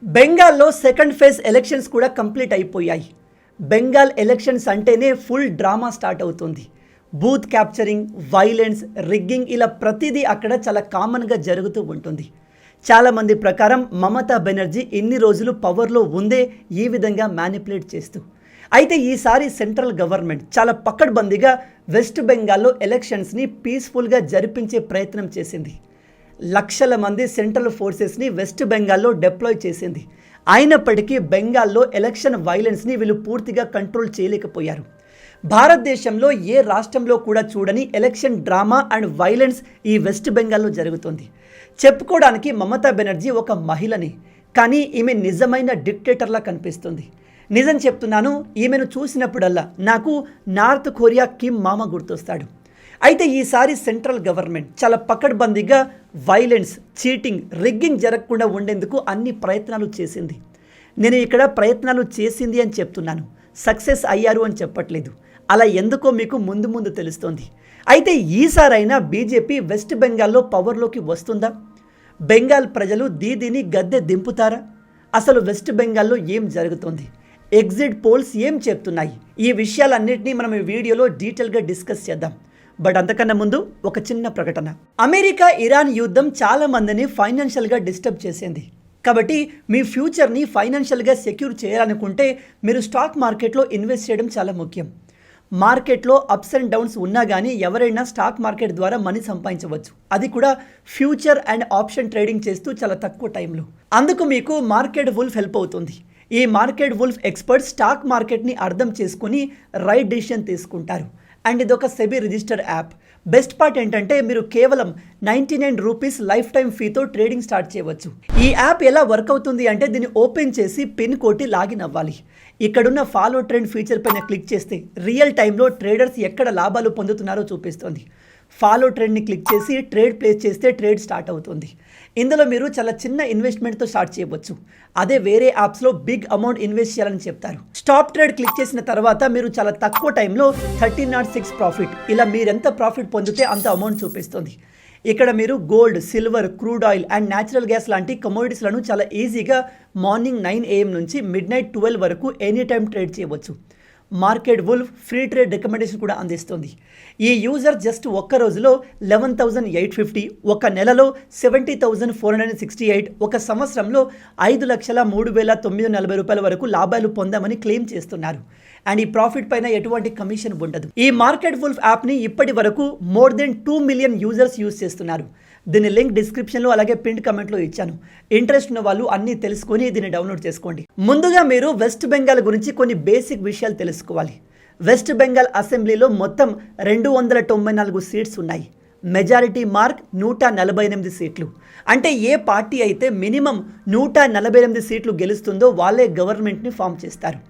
బెంగాల్లో second phase elections కూడా complete అయిపోయాయి. బెంగాల్ ఎలక్షన్స్ అంటేనే ఫుల్ డ్రామా స్టార్ట్ అవుతుంది. బూత్ క్యాప్చరింగ్, వైలెన్స్, రిగ్గింగ్ ఇలా ప్రతిదీ అక్కడ చాలా కామన్గా జరుగుతూ ఉంటుంది. చాలామంది ప్రకారం మమతా బెనర్జీ ఇన్ని రోజులు పవర్లో ఉందే ఈ విధంగా మ్యానిపులేట్ చేస్తూ. అయితే ఈసారి సెంట్రల్ గవర్నమెంట్ చాలా పకడ్బందీగా వెస్ట్ బెంగాల్లో ఎలక్షన్స్ని పీస్ఫుల్గా జరిపించే ప్రయత్నం చేసింది. లక్షల మంది సెంట్రల్ ఫోర్సెస్ని వెస్ట్ బెంగాల్లో డిప్లాయ్ చేసింది. అయినప్పటికీ బెంగాల్లో ఎలక్షన్ వైలెన్స్ని వీళ్ళు పూర్తిగా కంట్రోల్ చేయలేకపోయారు. భారతదేశంలో ఏ రాష్ట్రంలో కూడా చూడని ఎలక్షన్ డ్రామా అండ్ వైలెన్స్ ఈ వెస్ట్ బెంగాల్లో జరుగుతుంది. చెప్పుకోవడానికి మమతా బెనర్జీ ఒక మహిళని, కానీ ఈమె నిజమైన డిక్టేటర్లా కనిపిస్తుంది. నిజం చెప్తున్నాను, ఈమెను చూసినప్పుడల్లా నాకు నార్త్ కొరియా కిమ్ మామ గుర్తొస్తాడు. అయితే ఈసారి సెంట్రల్ గవర్నమెంట్ చాలా పకడ్బందీగా వైలెన్స్, చీటింగ్, రిగ్గింగ్ జరగకుండా ఉండేందుకు అన్ని ప్రయత్నాలు చేసింది. నేను ఇక్కడ ప్రయత్నాలు చేసింది అని చెప్తున్నాను, సక్సెస్ అయ్యారు అని చెప్పట్లేదు. అలా ఎందుకో మీకు ముందు ముందు తెలుస్తోంది. అయితే ఈసారైనా బీజేపీ వెస్ట్ బెంగాల్లో పవర్లోకి వస్తుందా? బెంగాల్ ప్రజలు దీదీని గద్దె దింపుతారా? అసలు వెస్ట్ బెంగాల్లో ఏం జరుగుతోంది? ఎగ్జిట్ పోల్స్ ఏం చెప్తున్నాయి? ఈ విషయాలన్నింటినీ మనం ఈ వీడియోలో డీటెయిల్గా డిస్కస్ చేద్దాం. బట్ అంతకన్నా ముందు ఒక చిన్న ప్రకటన. అమెరికా ఇరాన్ యుద్ధం చాలా మందిని ఫైనాన్షియల్గా డిస్టర్బ్ చేసింది. కాబట్టి మీ ఫ్యూచర్ని ఫైనాన్షియల్గా సెక్యూర్ చేయాలనుకుంటే మీరు స్టాక్ మార్కెట్లో ఇన్వెస్ట్ చేయడం చాలా ముఖ్యం. మార్కెట్లో అప్స్ అండ్ డౌన్స్ ఉన్నా కానీ ఎవరైనా స్టాక్ మార్కెట్ ద్వారా మనీ సంపాదించవచ్చు, అది కూడా ఫ్యూచర్ అండ్ ఆప్షన్ ట్రేడింగ్ చేస్తూ చాలా తక్కువ టైంలో. అందుకు మీకు మార్కెట్ వుల్ఫ్ హెల్ప్ అవుతుంది. ఈ మార్కెట్ వుల్ఫ్ ఎక్స్పర్ట్స్ స్టాక్ మార్కెట్ని అర్థం చేసుకుని రైట్ డిసిషన్ తీసుకుంటారు. అండ్ ఇది ఒక SEBI register app. Best part ఏంటంటే మీరు కేవలం 99 రూపీస్ లైఫ్ టైం ఫీతో ట్రేడింగ్ స్టార్ట్ చేయవచ్చు. ఈ యాప్ ఎలా వర్క్ అవుతుంది అంటే దీన్ని ఓపెన్ చేసి పిన్ కొట్టి లాగిన్ అవ్వాలి. ఇక్కడున్న ఫాలో ట్రెండ్ ఫీచర్ పైన క్లిక్ చేస్తే రియల్ టైంలో ట్రేడర్స్ ఎక్కడ లాభాలు పొందుతున్నారో చూపిస్తుంది. ఫాలో ట్రెండ్ని క్లిక్ చేసి ట్రేడ్ ప్లేస్ చేస్తే ట్రేడ్ స్టార్ట్ అవుతుంది. ఇందులో మీరు చాలా చిన్న ఇన్వెస్ట్మెంట్తో స్టార్ట్ చేయవచ్చు. అదే వేరే యాప్స్లో బిగ్ అమౌంట్ ఇన్వెస్ట్ చేయాలని చెప్తారు. స్టాప్ ట్రేడ్ క్లిక్ చేసిన తర్వాత మీరు చాలా తక్కువ టైంలో 1306 ప్రాఫిట్, ఇలా మీరెంత ప్రాఫిట్ పొందితే అంత అమౌంట్ చూపిస్తుంది. ఇక్కడ మీరు gold, silver, crude oil and natural gas లాంటి కమోడిటీస్లను చాలా ఈజీగా మార్నింగ్ 9 AM నుంచి మిడ్ నైట్ 12 వరకు ఎనీ టైం ట్రేడ్ చేయవచ్చు. Market wolf free trade recommendation కూడా అందిస్తుంది. ఈ యూజర్ జస్ట్ ఒక్క రోజులో 11,850, ఒక నెలలో 70,468, ఒక సంవత్సరంలో 5,03,940 రూపాయల వరకు లాభాలు పొందామని క్లెయిమ్ చేస్తున్నారు. అండ్ ఈ ప్రాఫిట్ పైన ఎటువంటి కమిషన్ ఉండదు. ఈ మార్కెట్ వుల్ఫ్ యాప్ని ఇప్పటి వరకు more than 2 million users use చేస్తున్నారు. దీని లింక్ డిస్క్రిప్షన్లో అలాగే పిన్ కమెంట్లో ఇచ్చాను. ఇంట్రెస్ట్ ఉన్న వాళ్ళు అన్నీ తెలుసుకొని దీన్ని డౌన్లోడ్ చేసుకోండి. ముందుగా మీరు వెస్ట్ బెంగాల్ గురించి కొన్ని బేసిక్ విషయాలు తెలుసుకోవాలి. వెస్ట్ బెంగాల్ అసెంబ్లీలో మొత్తం 294 సీట్స్ ఉన్నాయి. మెజారిటీ మార్క్ 148 సీట్లు. అంటే ఏ పార్టీ అయితే మినిమం 148 సీట్లు గెలుస్తుందో వాళ్ళే గవర్నమెంట్ని ఫామ్ చేస్తారు.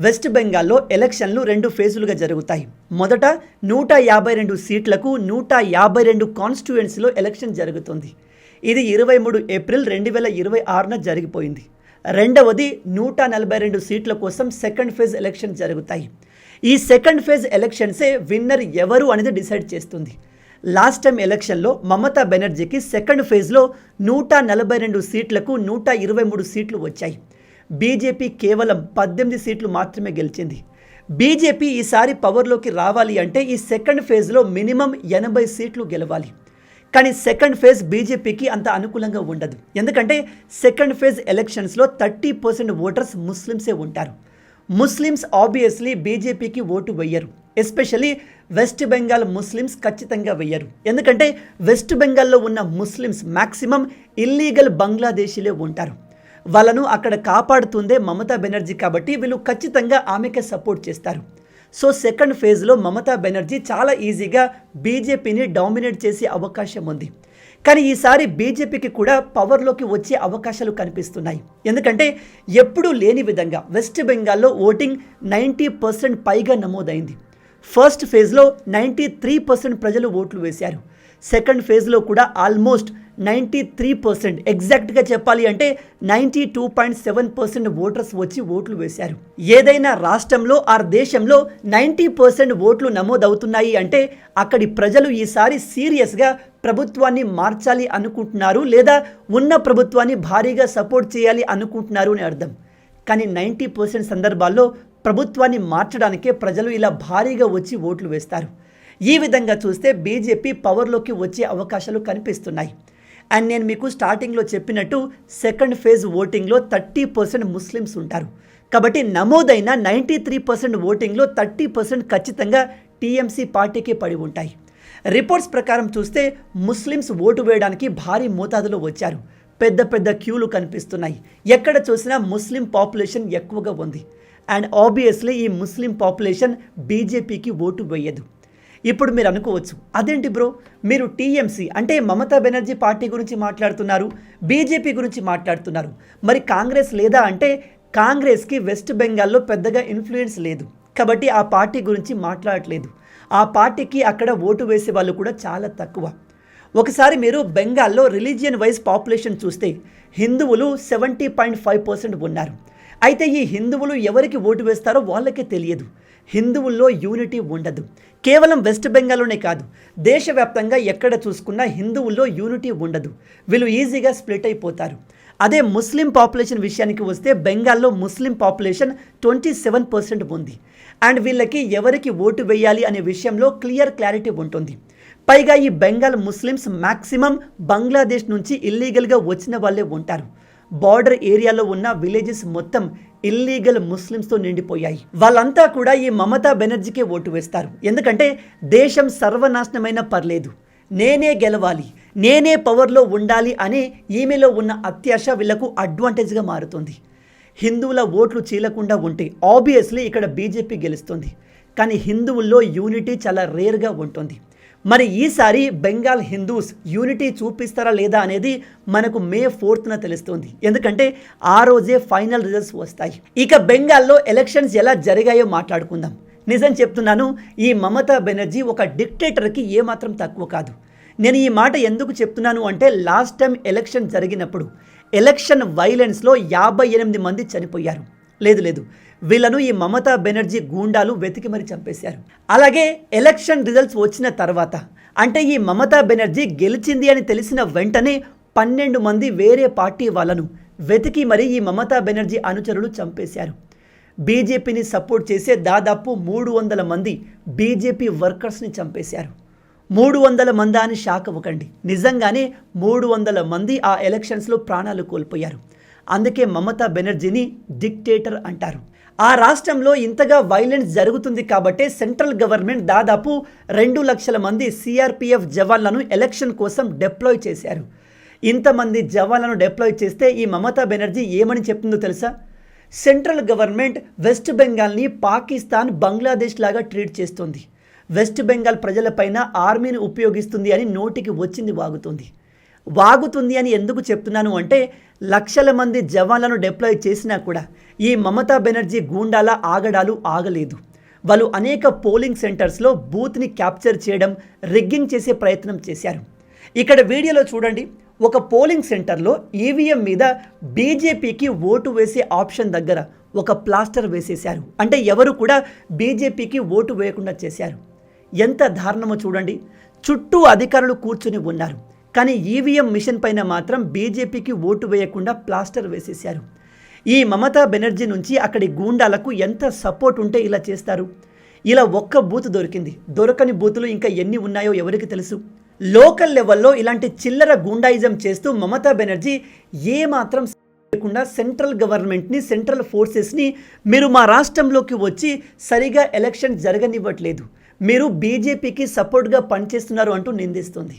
వెస్ట్ బెంగాల్లో ఎలక్షన్లు 2 ఫేజులుగా జరుగుతాయి. మొదట 152 సీట్లకు 152 కాన్స్టిట్యుయెన్సీలో ఎలక్షన్ జరుగుతుంది. ఇది 23 ఏప్రిల్ 2026న జరిగిపోయింది. రెండవది 142 సీట్ల కోసం సెకండ్ ఫేజ్ ఎలక్షన్ జరుగుతాయి. ఈ సెకండ్ ఫేజ్ ఎలక్షన్సే విన్నర్ ఎవరు అనేది డిసైడ్ చేస్తుంది. లాస్ట్ టైం ఎలక్షన్లో మమతా బెనర్జీకి సెకండ్ ఫేజ్లో 142 సీట్లకు 123 సీట్లు వచ్చాయి. బీజేపీ కేవలం 18 సీట్లు మాత్రమే గెలిచింది. బీజేపీ ఈసారి పవర్లోకి రావాలి అంటే ఈ సెకండ్ ఫేజ్లో మినిమం 80 సీట్లు గెలవాలి. కానీ సెకండ్ ఫేజ్ బీజేపీకి అంత అనుకూలంగా ఉండదు. ఎందుకంటే సెకండ్ ఫేజ్ ఎలక్షన్స్లో 30% ఓటర్స్ ముస్లిమ్సే ఉంటారు. ముస్లిమ్స్ ఆబ్వియస్లీ బీజేపీకి ఓటు వెయ్యరు. ఎస్పెషల్లీ వెస్ట్ బెంగాల్ ముస్లిమ్స్ ఖచ్చితంగా వెయ్యరు. ఎందుకంటే వెస్ట్ బెంగాల్లో ఉన్న ముస్లిమ్స్ మ్యాక్సిమం ఇల్లీగల్ బంగ్లాదేశీలే ఉంటారు. వాళ్ళను అక్కడ కాపాడుతుందే మమతా బెనర్జీ, కాబట్టి వీళ్ళు ఖచ్చితంగా ఆమెకే సపోర్ట్ చేస్తారు. సో సెకండ్ ఫేజ్లో మమతా బెనర్జీ చాలా ఈజీగా బీజేపీని డామినేట్ చేసే అవకాశం ఉంది. కానీ ఈసారి బీజేపీకి కూడా పవర్లోకి వచ్చే అవకాశాలు కనిపిస్తున్నాయి. ఎందుకంటే ఎప్పుడూ లేని విధంగా వెస్ట్ బెంగాల్లో ఓటింగ్ 90% పైగా నమోదైంది. ఫస్ట్ ఫేజ్లో 93% ప్రజలు ఓట్లు వేశారు. సెకండ్ ఫేజ్లో కూడా ఆల్మోస్ట్ 93%, ఎగ్జాక్ట్గా చెప్పాలి అంటే 92.7% ఓటర్స్ వచ్చి ఓట్లు వేశారు. ఏదైనా రాష్ట్రంలో ఆర్ దేశంలో 90% ఓట్లు నమోదవుతున్నాయి అంటే అక్కడి ప్రజలు ఈసారి సీరియస్గా ప్రభుత్వాన్ని మార్చాలి అనుకుంటున్నారు, లేదా ఉన్న ప్రభుత్వాన్ని భారీగా సపోర్ట్ చేయాలి అనుకుంటున్నారు అని అర్థం. కానీ 90% సందర్భాల్లో ప్రభుత్వాన్ని మార్చడానికే ప్రజలు ఇలా భారీగా వచ్చి ఓట్లు వేస్తారు. ఈ విధంగా చూస్తే బీజేపీ పవర్లోకి వచ్చే అవకాశాలు కనిపిస్తున్నాయి. అండ్ నేను మీకు స్టార్టింగ్లో చెప్పినట్టు సెకండ్ ఫేజ్ ఓటింగ్లో 30% ముస్లిమ్స్ ఉంటారు. కాబట్టి నమోదైన 93% ఓటింగ్లో 30% ఖచ్చితంగా టీఎంసీ పార్టీకి పడి ఉంటాయి. రిపోర్ట్స్ ప్రకారం చూస్తే ముస్లిమ్స్ ఓటు వేయడానికి భారీ మోతాదులో వచ్చారు. పెద్ద పెద్ద క్యూలు కనిపిస్తున్నాయి. ఎక్కడ చూసినా ముస్లిం పాపులేషన్ ఎక్కువగా ఉంది. అండ్ ఆబ్వియస్లీ ఈ ముస్లిం పాపులేషన్ బీజేపీకి ఓటు వేయదు. ఇప్పుడు మీరు అనుకోవచ్చు, అదేంటి బ్రో, మీరు టీఎంసీ అంటే మమతా బెనర్జీ పార్టీ గురించి మాట్లాడుతున్నారు, బీజేపీ గురించి మాట్లాడుతున్నారు, మరి కాంగ్రెస్ లేదా అంటే కాంగ్రెస్కి వెస్ట్ బెంగాల్లో పెద్దగా ఇన్ఫ్లుయెన్స్ లేదు కాబట్టి ఆ పార్టీ గురించి మాట్లాడట్లేదు. ఆ పార్టీకి అక్కడ ఓటు వేసే వాళ్ళు కూడా చాలా తక్కువ. ఒకసారి మీరు బెంగాల్లో రిలీజియన్ వైజ్ పాపులేషన్ చూస్తే హిందువులు 70.5% ఉన్నారు. అయితే ఈ హిందువులు ఎవరికి ఓటు వేస్తారో వాళ్ళకే తెలియదు. హిందువుల్లో యూనిటీ ఉండదు. కేవలం వెస్ట్ బెంగాల్లోనే కాదు, దేశవ్యాప్తంగా ఎక్కడ చూసుకున్నా హిందువుల్లో యూనిటీ ఉండదు. వీళ్ళు ఈజీగా స్ప్లిట్ అయిపోతారు. అదే ముస్లిం పాపులేషన్ విషయానికి వస్తే బెంగాల్లో ముస్లిం పాపులేషన్ 27% ఉంది. అండ్ వీళ్ళకి ఎవరికి ఓటు వేయాలి అనే విషయంలో క్లారిటీ ఉంటుంది. పైగా ఈ బెంగాల్ ముస్లిమ్స్ మ్యాక్సిమం బంగ్లాదేశ్ నుంచి ఇల్లీగల్గా వచ్చిన వాళ్ళే ఉంటారు. బార్డర్ ఏరియాలో ఉన్న విలేజెస్ మొత్తం ఇల్లీగల్ ముస్లిమ్స్తో నిండిపోయాయి. వాళ్ళంతా కూడా ఈ మమతా బెనర్జీకే ఓటు వేస్తారు. ఎందుకంటే దేశం సర్వనాశనమైన పర్లేదు, నేనే గెలవాలి, నేనే పవర్లో ఉండాలి అనే ఈమెలో ఉన్న అత్యాశ వీళ్లకు అడ్వాంటేజ్గా మారుతుంది. హిందువుల ఓట్లు చీలకుండా ఉంటే ఆబ్వియస్లీ ఇక్కడ బీజేపీ గెలుస్తుంది. కానీ హిందువుల్లో యూనిటీ చాలా రేర్గా ఉంటుంది. మరి ఈసారి బెంగాల్ హిందూస్ యూనిటీ చూపిస్తారా లేదా అనేది మనకు మే 4న తెలుస్తుంది. ఎందుకంటే ఆ రోజే ఫైనల్ రిజల్ట్స్ వస్తాయి. ఇక బెంగాల్లో ఎలక్షన్స్ ఎలా జరిగాయో మాట్లాడుకుందాం. నిజం చెప్తున్నాను, ఈ మమతా బెనర్జీ ఒక డిక్టేటర్కి ఏమాత్రం తక్కువ కాదు. నేను ఈ మాట ఎందుకు చెప్తున్నాను అంటే లాస్ట్ టైం ఎలక్షన్ జరిగినప్పుడు ఎలక్షన్ వైలెన్స్లో 58 మంది చనిపోయారు. లేదు వీళ్ళను ఈ మమతా బెనర్జీ గూండాలు వెతికి మరి చంపేశారు. అలాగే ఎలక్షన్ రిజల్ట్స్ వచ్చిన తర్వాత అంటే ఈ మమతా బెనర్జీ గెలిచింది అని తెలిసిన వెంటనే 12 మంది వేరే పార్టీ వాళ్ళను వెతికి మరి ఈ మమతా బెనర్జీ అనుచరులు చంపేశారు. బీజేపీని సపోర్ట్ చేసే దాదాపు 300 మంది బీజేపీ వర్కర్స్ని చంపేశారు. 300 మంది అని షాక్ అవ్వకండి, నిజంగానే 300 మంది ఆ ఎలక్షన్స్లో ప్రాణాలు కోల్పోయారు. అందుకే మమతా బెనర్జీని డిక్టేటర్ అంటారు. ఆ రాష్ట్రంలో ఇంతగా వైలెన్స్ జరుగుతుంది కాబట్టి సెంట్రల్ గవర్నమెంట్ దాదాపు 2 లక్షల మంది సిఆర్పిఎఫ్ జవాన్లను ఎలక్షన్ కోసం డిప్లాయ్ చేశారు. ఇంతమంది జవాన్లను డిప్లాయ్ చేస్తే ఈ మమతా బెనర్జీ ఏమని చెప్తుందో తెలుసా? సెంట్రల్ గవర్నమెంట్ వెస్ట్ బెంగాల్ని పాకిస్తాన్, బంగ్లాదేశ్ లాగా ట్రీట్ చేస్తుంది, వెస్ట్ బెంగాల్ ప్రజలపైన ఆర్మీని ఉపయోగిస్తుంది అని నోటికి వచ్చింది వాగుతుంది అని ఎందుకు చెప్తున్నాను అంటే లక్షల మంది జవాన్లను డిప్లాయ్ చేసినా కూడా ఈ మమతా బెనర్జీ గూండాల ఆగడాలు ఆగలేదు. వాళ్ళు అనేక పోలింగ్ సెంటర్స్లో బూత్ని క్యాప్చర్ చేయడం, రిగ్గింగ్ చేసే ప్రయత్నం చేశారు. ఇక్కడ వీడియోలో చూడండి, ఒక పోలింగ్ సెంటర్లో ఈవీఎం మీద బీజేపీకి ఓటు వేసే ఆప్షన్ దగ్గర ఒక ప్లాస్టర్ వేసేశారు. అంటే ఎవరు కూడా బీజేపీకి ఓటు వేయకుండా చేశారు. ఎంత దారుణమో చూడండి. చుట్టూ అధికారులు కూర్చుని ఉన్నారు, కానీ ఈవీఎం మిషన్ పైన మాత్రం బీజేపీకి ఓటు వేయకుండా ప్లాస్టర్ వేసేశారు. ఈ మమతా బెనర్జీ నుంచి అక్కడి గూండాలకు ఎంత సపోర్ట్ ఉంటే ఇలా చేస్తారు? ఇలా ఒక్క బూత్ దొరికింది, దొరకని బూతులు ఇంకా ఎన్ని ఉన్నాయో ఎవరికి తెలుసు. లోకల్ లెవెల్లో ఇలాంటి చిల్లర గూండాయిజం చేస్తూ మమతా బెనర్జీ ఏమాత్రం లేకుండా సెంట్రల్ గవర్నమెంట్ని, సెంట్రల్ ఫోర్సెస్ని మీరు మా రాష్ట్రంలోకి వచ్చి సరిగా ఎలక్షన్ జరగనివ్వట్లేదు, మీరు బీజేపీకి సపోర్ట్గా పనిచేస్తున్నారు అంటూ నిందిస్తుంది.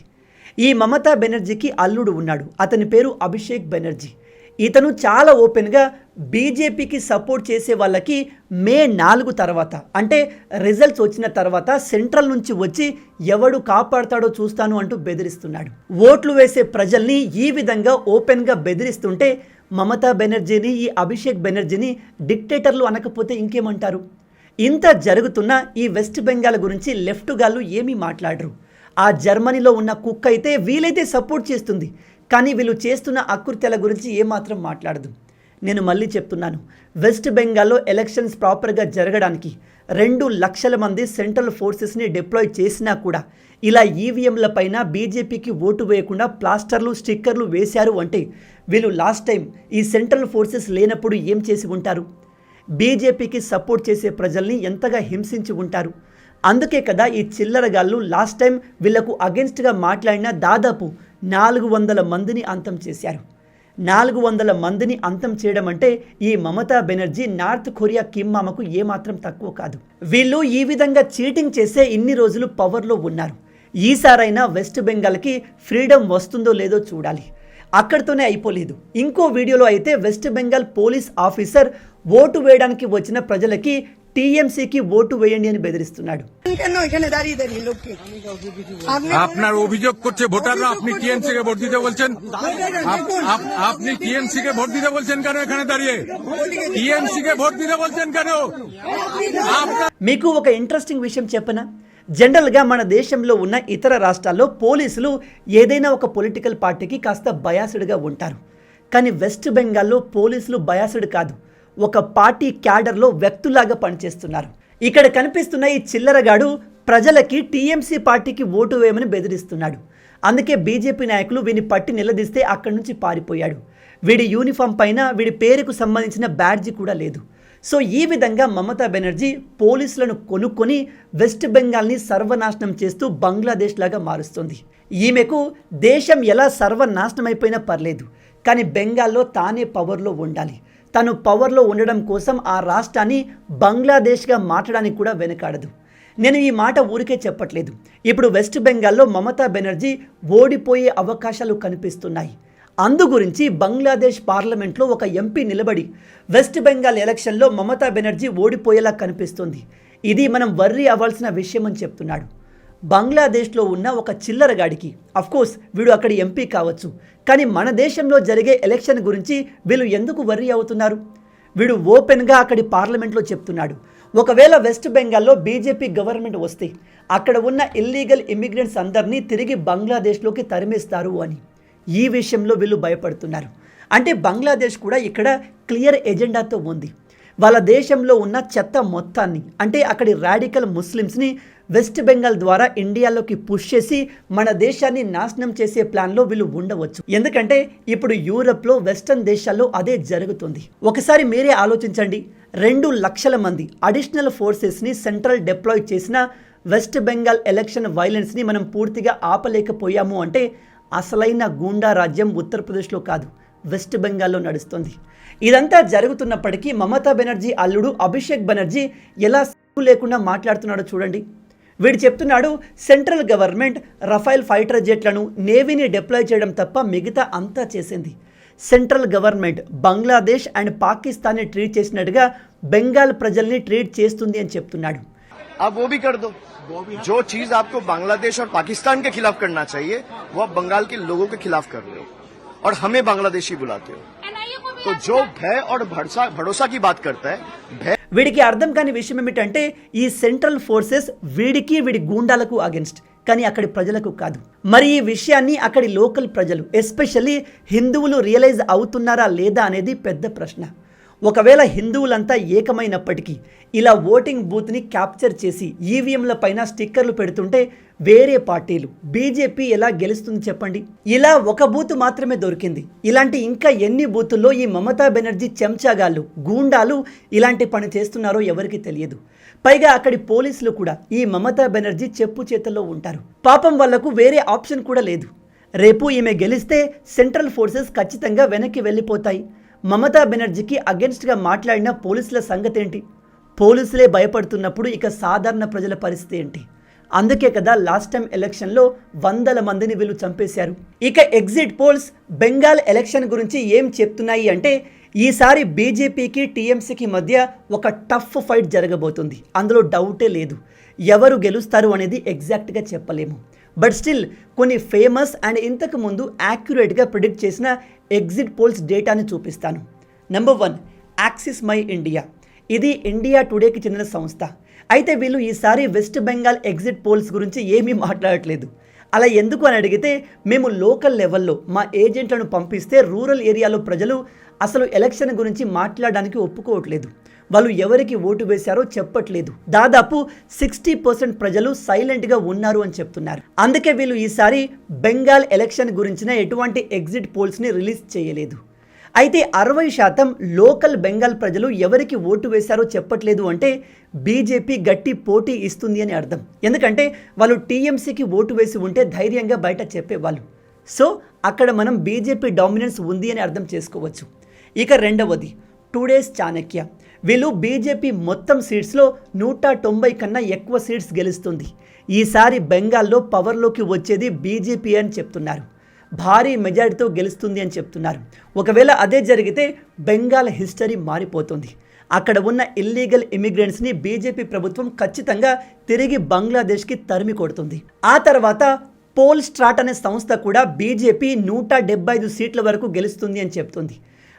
ఈ మమతా బెనర్జీకి అల్లుడు ఉన్నాడు, అతని పేరు అభిషేక్ బెనర్జీ. ఇతను చాలా ఓపెన్గా బీజేపీకి సపోర్ట్ చేసే వాళ్ళకి మే 4 తర్వాత అంటే రిజల్ట్స్ వచ్చిన తర్వాత సెంట్రల్ నుంచి వచ్చి ఎవడు కాపాడతాడో చూస్తాను అంటూ బెదిరిస్తున్నాడు. ఓట్లు వేసే ప్రజల్ని ఈ విధంగా ఓపెన్గా బెదిరిస్తుంటే మమతా బెనర్జీని, ఈ అభిషేక్ బెనర్జీని డిక్టేటర్లు అనకపోతే ఇంకేమంటారు? ఇంత జరుగుతున్న ఈ వెస్ట్ బెంగాల్ గురించి లెఫ్ట్ గాళ్ళు ఏమీ మాట్లాడరు. ఆ జర్మనీలో ఉన్న కుక్క అయితే వీలైతే సపోర్ట్ చేస్తుంది, కానీ వీళ్ళు చేస్తున్న అకృత్యాల గురించి ఏమాత్రం మాట్లాడదు. నేను మళ్ళీ చెప్తున్నాను, వెస్ట్ బెంగాల్లో ఎలక్షన్స్ ప్రాపర్గా జరగడానికి 2 లక్షల మంది సెంట్రల్ ఫోర్సెస్ని డిప్లాయ్ చేసినా కూడా ఇలా ఈవీఎంల పైన బీజేపీకి ఓటు వేయకుండా ప్లాస్టర్లు స్టిక్కర్లు వేశారు అంటే వీళ్ళు లాస్ట్ టైం ఈ సెంట్రల్ ఫోర్సెస్ లేనప్పుడు ఏం చేసి ఉంటారు? బీజేపీకి సపోర్ట్ చేసే ప్రజల్ని ఎంతగా హింసించి ఉంటారు? అందుకే కదా ఈ చిల్లరగాళ్ళు లాస్ట్ టైం వీళ్లకు అగెన్స్ట్గా మాట్లాడిన దాదాపు 400 మందిని అంతం చేశారు. 400 మందిని అంతం చేయడం అంటే ఈ Mamata Banerjee north Korea Kim మామకు ఏమాత్రం తక్కువ కాదు. వీళ్ళు ఈ విధంగా చీటింగ్ చేసే ఇన్ని రోజులు పవర్లో ఉన్నారు. ఈసారైనా వెస్ట్ బెంగాల్కి ఫ్రీడమ్ వస్తుందో లేదో చూడాలి. అక్కడితోనే అయిపోలేదు. ఇంకో వీడియోలో అయితే west Bengal police officer vote వేయడానికి వచ్చిన ప్రజలకి టీఎంసీకి ఓటు వేయండి అని బెదిరిస్తున్నాడు. আপনার অভিযোগ করছে ভোটাররা আপনি টিএমসি কে ভোট দিতে বলছেন, আপনি টিএমসি কে ভোট দিতে বলছেন কেন? এখানে দাঁড়িয়ে টিএমসি কে ভোট দিতে বলছেন কেন? మీకు ఒక ఇంట్రెస్టింగ్ విషయం చెప్పనా? జనరల్గా మన దేశంలో ఉన్న ఇతర రాష్ట్రాల్లో పోలీసులు ఏదైనా ఒక పొలిటికల్ పార్టీకి కాస్త బయాస్డ్గా ఉంటారు. కానీ వెస్ట్ బెంగాల్లో పోలీసులు బయాస్డ్ కాదు, ఒక పార్టీ క్యాడర్లో వ్యక్తులాగా పనిచేస్తున్నారు. ఇక్కడ కనిపిస్తున్న ఈ చిల్లరగాడు ప్రజలకి టీఎంసీ పార్టీకి ఓటు వేయమని బెదిరిస్తున్నాడు. అందుకే బీజేపీ నాయకులు వీడిని పట్టి నిలదీస్తే అక్కడి నుంచి పారిపోయాడు. వీడి యూనిఫామ్ పైన వీడి పేరుకు సంబంధించిన బ్యాడ్జి కూడా లేదు. సో ఈ విధంగా మమతా బెనర్జీ పోలీసులను కొనుక్కొని వెస్ట్ బెంగాల్ని సర్వనాశనం చేస్తూ బంగ్లాదేశ్ లాగా మారుస్తుంది. ఈమెకు దేశం ఎలా సర్వనాశనం అయిపోయినా పర్లేదు, కానీ బెంగాల్లో తానే పవర్లో ఉండాలి. తను పవర్లో ఉండడం కోసం ఆ రాష్ట్రాన్ని బంగ్లాదేశ్గా మార్చడానికి కూడా వెనకాడదు. నేను ఈ మాట ఊరికే చెప్పట్లేదు. ఇప్పుడు వెస్ట్ బెంగాల్లో మమతా బెనర్జీ ఓడిపోయే అవకాశాలు కనిపిస్తున్నాయి. అందు గురించి బంగ్లాదేశ్ పార్లమెంట్లో ఒక ఎంపీ నిలబడి వెస్ట్ బెంగాల్ ఎలక్షన్లో మమతా బెనర్జీ ఓడిపోయేలా కనిపిస్తుంది, ఇది మనం వర్రీ అవ్వాల్సిన విషయం అని చెప్తున్నాడు. బంగ్లాదేశ్లో ఉన్న ఒక చిల్లరగాడికి, అఫ్కోర్స్ వీడు అక్కడి ఎంపీ కావచ్చు, కానీ మన దేశంలో జరిగే ఎలక్షన్ గురించి వీళ్ళు ఎందుకు వర్రీ అవుతున్నారు? వీడు ఓపెన్గా అక్కడి పార్లమెంట్లో చెప్తున్నాడు, ఒకవేళ వెస్ట్ బెంగాల్లో బీజేపీ గవర్నమెంట్ వస్తే అక్కడ ఉన్న ఇల్లీగల్ ఇమిగ్రెంట్స్ అందరినీ తిరిగి బంగ్లాదేశ్లోకి తరిమేస్తారు అని. ఈ విషయంలో వీళ్ళు భయపడుతున్నారు. అంటే బంగ్లాదేశ్ కూడా ఇక్కడ క్లియర్ ఎజెండాతో ఉంది. వాళ్ళ దేశంలో ఉన్న చెత్త మొత్తాన్ని, అంటే అక్కడి రాడికల్ ముస్లిమ్స్ని వెస్ట్ బెంగాల్ ద్వారా ఇండియాలోకి పుష్ చేసి మన దేశాన్ని నాశనం చేసే ప్లాన్లో వీళ్ళు ఉండవచ్చు. ఎందుకంటే ఇప్పుడు యూరప్లో వెస్టర్న్ దేశాల్లో అదే జరుగుతుంది. ఒకసారి మీరే ఆలోచించండి, 2 లక్షల మంది అడిషనల్ ఫోర్సెస్ని సెంట్రల్ డిప్లాయ్ చేసిన వెస్ట్ బెంగాల్ ఎలక్షన్ వైలెన్స్ని మనం పూర్తిగా ఆపలేకపోయాము అంటే అసలైన గూండా రాజ్యం ఉత్తరప్రదేశ్లో కాదు, వెస్ట్ బెంగాల్లో నడుస్తుంది. ఇదంతా జరుగుతున్నప్పటికీ మమతా బెనర్జీ అల్లుడు అభిషేక్ బెనర్జీ ఎలా సిగ్గు లేకుండా మాట్లాడుతున్నాడో చూడండి. వీడు చెప్తున్నాడు, సెంట్రల్ గవర్నమెంట్ రఫైల్ ఫైటర్ జెట్లను నేవీని డిప్లాయ్ చేయడం తప్ప మిగతా అంతా చేసింది. సెంట్రల్ గవర్నమెంట్ బంగ్లాదేశ్ అండ్ పాకిస్తాన్ని ట్రీట్ చేసినట్టుగా బెంగాల్ ప్రజల్ని ట్రీట్ చేస్తుంది అని చెప్తున్నాడు. जो चीज आपको बांग्लादेश और पाकिस्तान के खिलाफ करना चाहिए वो आप बंगाल के लोगों के खिलाफ कर रहे हो और हमें बांग्लादेशी बुलाते हो. तो जो भय और भरोसा की बात करता है, भय వీడికి అర్థం కాని విషయం ఏమిటంటే ఈ సెంట్రల్ ఫోర్సెస్ వీడికి వీడి గూండాలకు అగెన్స్ట్, కానీ అక్కడి ప్రజలకు కాదు. మరి ఈ విషయాన్ని అక్కడి లోకల్ ప్రజలు ఎస్పెషల్లీ హిందువులు రియలైజ్ అవుతున్నారా లేదా అనేది పెద్ద ప్రశ్న. ఒకవేళ హిందువులంతా ఏకమైనప్పటికీ ఇలా ఓటింగ్ బూత్ని క్యాప్చర్ చేసి ఈవీఎంల పైన స్టిక్కర్లు పెడుతుంటే వేరే పార్టీలు బీజేపీ ఎలా గెలుస్తుంది చెప్పండి? ఇలా ఒక బూత్ మాత్రమే దొరికింది. ఇలాంటి ఇంకా ఎన్ని బూతుల్లో ఈ మమతా బెనర్జీ చెంచాగాళ్ళు గూండాలు ఇలాంటి పని చేస్తున్నారో ఎవరికి తెలియదు. పైగా అక్కడి పోలీసులు కూడా ఈ మమతా బెనర్జీ చెప్పు చేతుల్లో ఉంటారు. పాపం వాళ్లకు వేరే ఆప్షన్ కూడా లేదు. రేపు ఈమె గెలిస్తే సెంట్రల్ ఫోర్సెస్ ఖచ్చితంగా వెనక్కి వెళ్ళిపోతాయి. మమతా బెనర్జీకి అగెన్స్ట్గా మాట్లాడిన పోలీసుల సంగతి ఏంటి? పోలీసులే భయపడుతున్నప్పుడు ఇక సాధారణ ప్రజల పరిస్థితి ఏంటి? అందుకే కదా లాస్ట్ టైం ఎలక్షన్లో 100 మందిని వీళ్ళు చంపేశారు. ఇక ఎగ్జిట్ పోల్స్ బెంగాల్ ఎలక్షన్ గురించి ఏం చెప్తున్నాయి అంటే ఈసారి బీజేపీకి టీఎంసీకి మధ్య ఒక టఫ్ ఫైట్ జరగబోతుంది, అందులో డౌటే లేదు. ఎవరు గెలుస్తారు అనేది ఎగ్జాక్ట్గా చెప్పలేము. బట్ స్టిల్ కొన్ని ఫేమస్ అండ్ ఇంతకు ముందు యాక్యురేట్గా ప్రిడిక్ట్ చేసిన ఎగ్జిట్ పోల్స్ డేటాని చూపిస్తాను. Number 1 axis my India. ఇది ఇండియా టుడేకి చెందిన సంస్థ. అయితే వీళ్ళు ఈసారి వెస్ట్ బెంగాల్ ఎగ్జిట్ పోల్స్ గురించి ఏమీ మాట్లాడట్లేదు. అలా ఎందుకు అని అడిగితే, మేము లోకల్ లెవెల్లో మా ఏజెంట్లను పంపిస్తే రూరల్ ఏరియాలో ప్రజలు అసలు ఎలక్షన్ గురించి మాట్లాడడానికి ఒప్పుకోవట్లేదు. వాళ్ళు ఎవరికి ఓటు వేశారో చెప్పట్లేదు. దాదాపు 60% ప్రజలు సైలెంట్గా ఉన్నారు అని చెప్తున్నారు. అందుకే వీళ్ళు ఈసారి బెంగాల్ ఎలక్షన్ గురించిన ఎటువంటి ఎగ్జిట్ పోల్స్ని రిలీజ్ చేయలేదు. అయితే 60% లోకల్ బెంగాల్ ప్రజలు ఎవరికి ఓటు వేశారో చెప్పట్లేదు అంటే బీజేపీ గట్టి పోటీ ఇస్తుంది అని అర్థం. ఎందుకంటే వాళ్ళు టీఎంసీకి ఓటు వేసి ఉంటే ధైర్యంగా బయట చెప్పేవాళ్ళు. సో అక్కడ మనం బీజేపీ డామినెన్స్ ఉంది అని అర్థం చేసుకోవచ్చు. ఇక రెండవది టుడేస్ చాణక్య. వీళ్ళు బీజేపీ మొత్తం సీట్స్లో 190 కన్నా ఎక్కువ సీట్స్ గెలుస్తుంది. ఈసారి బెంగాల్లో పవర్లోకి వచ్చేది బీజేపీ అని చెప్తున్నారు. భారీ మెజారిటీతో గెలుస్తుంది అని చెప్తున్నారు. ఒకవేళ అదే జరిగితే బెంగాల్ హిస్టరీ మారిపోతుంది. అక్కడ ఉన్న ఇల్లీగల్ ఇమిగ్రెంట్స్ని బీజేపీ ప్రభుత్వం ఖచ్చితంగా తిరిగి బంగ్లాదేశ్కి తరిమి కొడుతుంది. ఆ తర్వాత పోల్ స్ట్రాట్ అనే సంస్థ కూడా బీజేపీ 175 సీట్ల వరకు గెలుస్తుంది అని చెప్తుంది.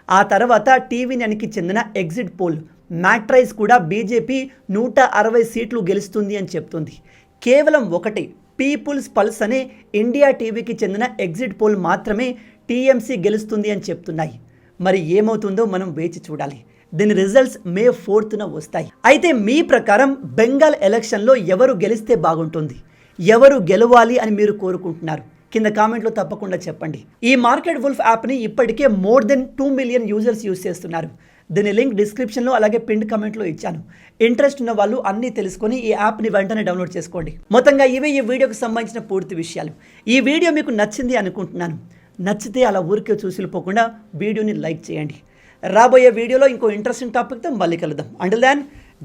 ఆ తర్వాత టీవీ9కి చెందిన ఎగ్జిట్ పోల్ మ్యాట్రైస్ కూడా బీజేపీ 160 సీట్లు గెలుస్తుంది అని చెప్తుంది. కేవలం ఒకటి పీపుల్స్ పల్స్ అనే ఇండియా టీవీకి చెందిన ఎగ్జిట్ పోల్ మాత్రమే టీఎంసీ గెలుస్తుంది అని చెప్తున్నాయి. మరి ఏమవుతుందో మనం వేచి చూడాలి. దీని రిజల్ట్స్ May 4న వస్తాయి. అయితే మీ ప్రకారం బెంగాల్ ఎలక్షన్లో ఎవరు గెలిస్తే బాగుంటుంది, ఎవరు గెలవాలి అని మీరు కోరుకుంటున్నారు? కింద కామెంట్లో తప్పకుండా చెప్పండి. ఈ మార్కెట్ వుల్ఫ్ యాప్ని ఇప్పటికే more than 2 million users use చేస్తున్నారు. దీని లింక్ డిస్క్రిప్షన్లో అలాగే పిన్ కమెంట్లో ఇచ్చాను. ఇంట్రెస్ట్ ఉన్న వాళ్ళు అన్నీ తెలుసుకొని ఈ యాప్ని వెంటనే డౌన్లోడ్ చేసుకోండి. మొత్తంగా ఇవే ఈ వీడియోకి సంబంధించిన పూర్తి విషయాలు. ఈ వీడియో మీకు నచ్చింది అనుకుంటున్నాను. నచ్చితే అలా ఊరికే చూసిపోకుండా వీడియోని లైక్ చేయండి. రాబోయే వీడియోలో ఇంకో ఇంట్రెస్టింగ్ టాపిక్తో మళ్ళీ కలుద్దాం. అంటిల్ దెన్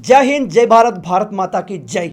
జై హింద్, జై భారత్, భారత్ మాతాకి జై.